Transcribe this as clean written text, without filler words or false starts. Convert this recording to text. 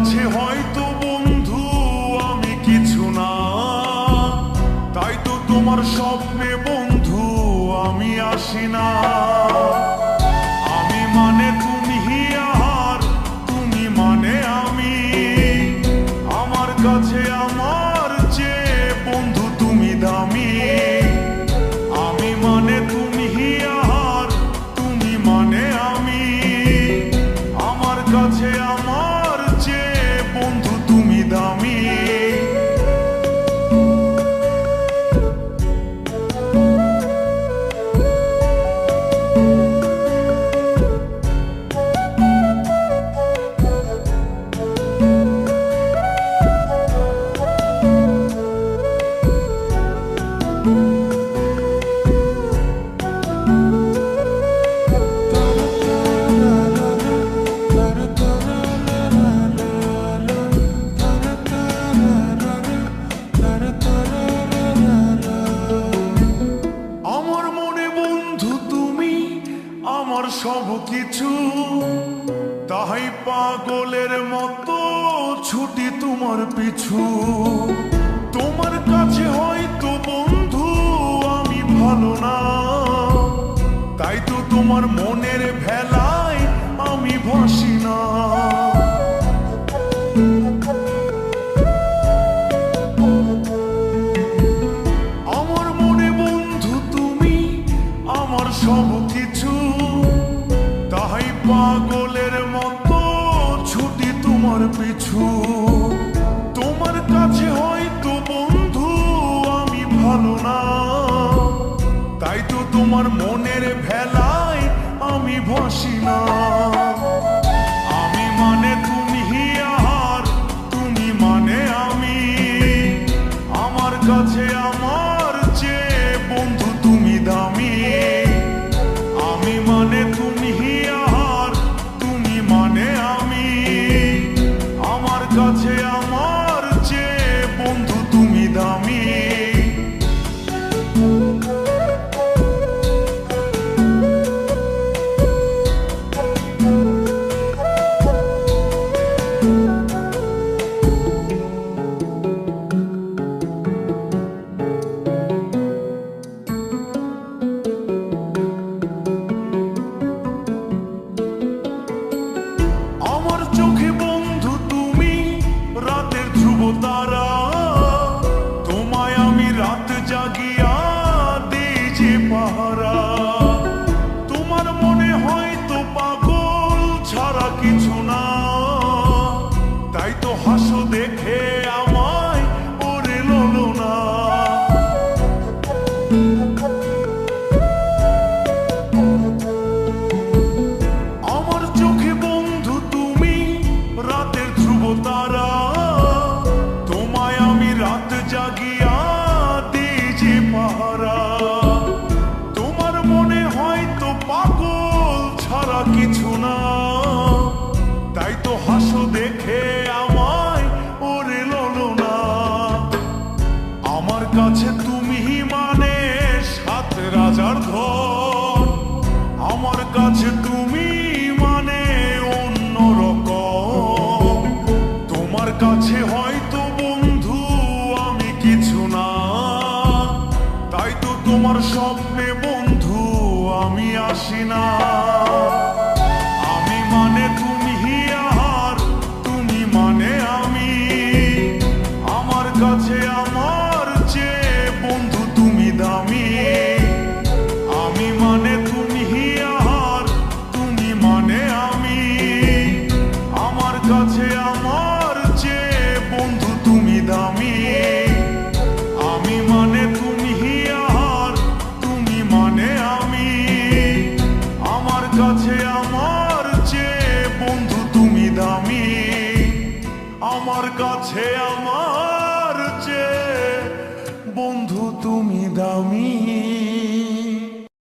কাছে হয়তো বন্ধু আমি কিছু না, তাই তো তোমার স্বপ্নে বন্ধু আমি আসি না। আমি মানে তুমি আর তুমি মানে আমি, আমার কাছে আমার চেয়ে বন্ধু তুমি দামি। আমি মানে তুমি আর তুমি মানে আমি, আমার কাছে আমার চেয়ে বন্ধু তুমি দামি। আমার সব কিছু, তাই পাগলের মতো ছুটি তোমার পিছু। তোমার কাছে হয়তো বন্ধু আমি ভালো না, তাই তো তোমার মনের ভেলায় আমি ভাসি না। আমার মনে বন্ধু তুমি আমার সব কিছু, তাই পাগলের মতো ছুটি তোমার পিছু। তোমার কাছে হয়তো বন্ধু আমি ভালো না, তাই তো তোমার মনের ভেলায় আমি ভাসি না। আমি মানে তুমি আর তুমি মানে আমি, আমার কাছে আমার চেয়ে বন্ধু তুমি দামি। আমি মানে তুমি আর তুমি মানে আমি, আমার কাছে আমার চেয়ে বন্ধু তুমি দামি। আমার চোখে বন্ধু তুমি রাতের ধ্রুব তারা, তোমায় আমি রাত জাগিয়া দিই যে পাহারা। তোমার মনে হয়তো পাগল ছাড়া কিছু না, তাই তো হাসো দেখে আমায় ওরে লোলো না। আমার চোখে বন্ধু তুমি রাতের ধ্রুব তারা, তোমায় আমি রাত জাগিয়া দিই যে পাহারা। তোমার মনে হয়তো পাগল ছাড়া কিছু না, তাই তো হাসো দেখে আমায় ওরে লোলো না। আমার কাছে তুমি মানে সাত রাজার ধন, আমার কাছে তুমি মানে অন্যরকম। তোমার কাছে হয়তো বন্ধু আমি কিছু না, তাই তো তোমার স্বপ্নে বন্ধু আমি আসি না। আমি মানে তুমি আর তুমি মানে আমি, আমার কাছে আমার চেয়ে বন্ধু তুমি দামি। আমি মানে তুমি আর তুমি মানে আমি, আমার কাছে আমার চেয়ে বন্ধু তুমি দামি। আমি মানে তুমি আর তুমি মানে আমি, আমার কাছে আমার চেয়ে বন্ধু তুমি দামি। আমার কাছে আমার